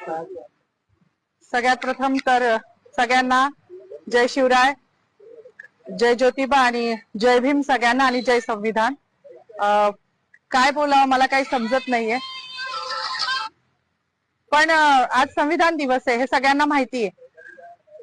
सगळ्यात प्रथम तर सगळ्यांना जय शिवराय, जय ज्योतिबा आणि जय भीम सगळ्यांना आणि जय संविधान. काय बोलावं मला काही समजत नाहीये, पण आज संविधान दिवस आहे हे सगळ्यांना माहिती आहे.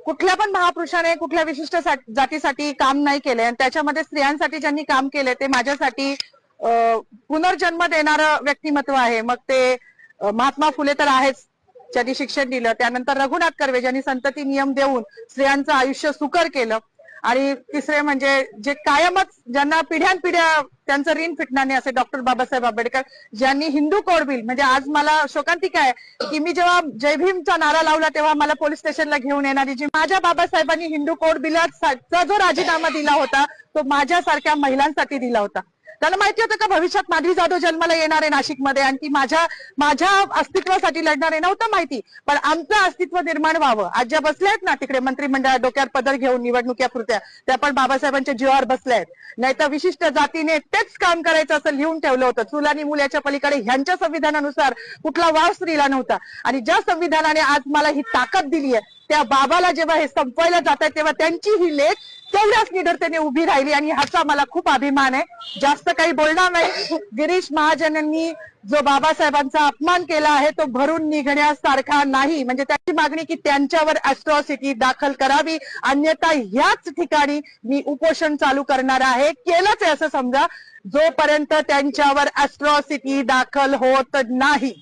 कुठल्या पण महापुरुषाने कुठल्या विशिष्ट जातीसाठी काम नाही केले आणि त्याच्यामध्ये स्त्रियांसाठी ज्यांनी काम केले ते माझ्यासाठी पुनर्जन्म देणारं व्यक्तिमत्व आहे. मग ते महात्मा फुले तर आहेच, ज्यांनी शिक्षण दिलं. त्यानंतर रघुनाथ कर्वे ज्यांनी संतती नियम देऊन स्त्रियांचं आयुष्य सुकर केलं. आणि तिसरे म्हणजे जे कायमच ज्यांना पिढ्यानपिढ्या त्यांचं ऋण फिटणार नाही असे डॉक्टर बाबासाहेब आंबेडकर, ज्यांनी हिंदू कोड बिल, म्हणजे आज मला शोकांतिका आहे की मी जेव्हा जय भीमचा नारा लावला तेव्हा मला पोलीस स्टेशनला घेऊन येणारी जी माझ्या बाबासाहेबांनी हिंदू कोड बिलाचा जो राजीनामा दिला होता तो माझ्यासारख्या महिलांसाठी दिला होता. त्याला माहिती होतं का भविष्यात माधवी जाधव जन्माला येणार आहे नाशिकमध्ये आणि ती माझ्या अस्तित्वासाठी लढणार आहे? नव्हतं माहिती, पण आमचं अस्तित्व निर्माण व्हावं. आज ज्या बसल्या आहेत ना तिकडे मंत्रिमंडळात डोक्यावर पदर घेऊन निवडणुकीपुरत्या, त्या पण बाबासाहेबांच्या जीवावर बसल्या आहेत. नाही तर विशिष्ट जातीने तेच काम करायचं असं लिहून ठेवलं होतं. चूल आणि मूल याच्या पलीकडे ह्यांच्या संविधानानुसार कुठला वाव स्त्रीला नव्हता. आणि ज्या संविधानाने आज मला ही ताकद दिली आहे त्या बाबाला जेव्हा हे संपवायला जात आहे तेव्हा त्यांची ही लेख तेवढ्याच निडरतेने उभी राहिली आणि ह्याचा मला खूप अभिमान आहे. जास्त काही बोलणार नाही. गिरीश महाजनांनी जो बाबासाहेबांचा अपमान केला आहे तो भरून निघण्यासारखा नाही. म्हणजे त्याची मागणी की त्यांच्यावर अॅट्रॉसिटी दाखल करावी, अन्यथा ह्याच ठिकाणी मी उपोषण चालू करणार आहे. केलंच आहे असं समजा जोपर्यंत त्यांच्यावर अॅट्रॉसिटी दाखल होत नाही.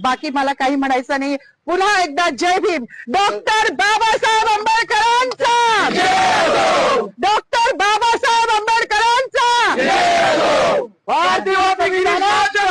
बाकी मला काही म्हणायचं नाही. पुन्हा एकदा जय भीम. डॉक्टर बाबासाहेब आंबेडकरांचा, डॉक्टर बाबासाहेब आंबेडकरांचा, भारतीय संविधानाचा.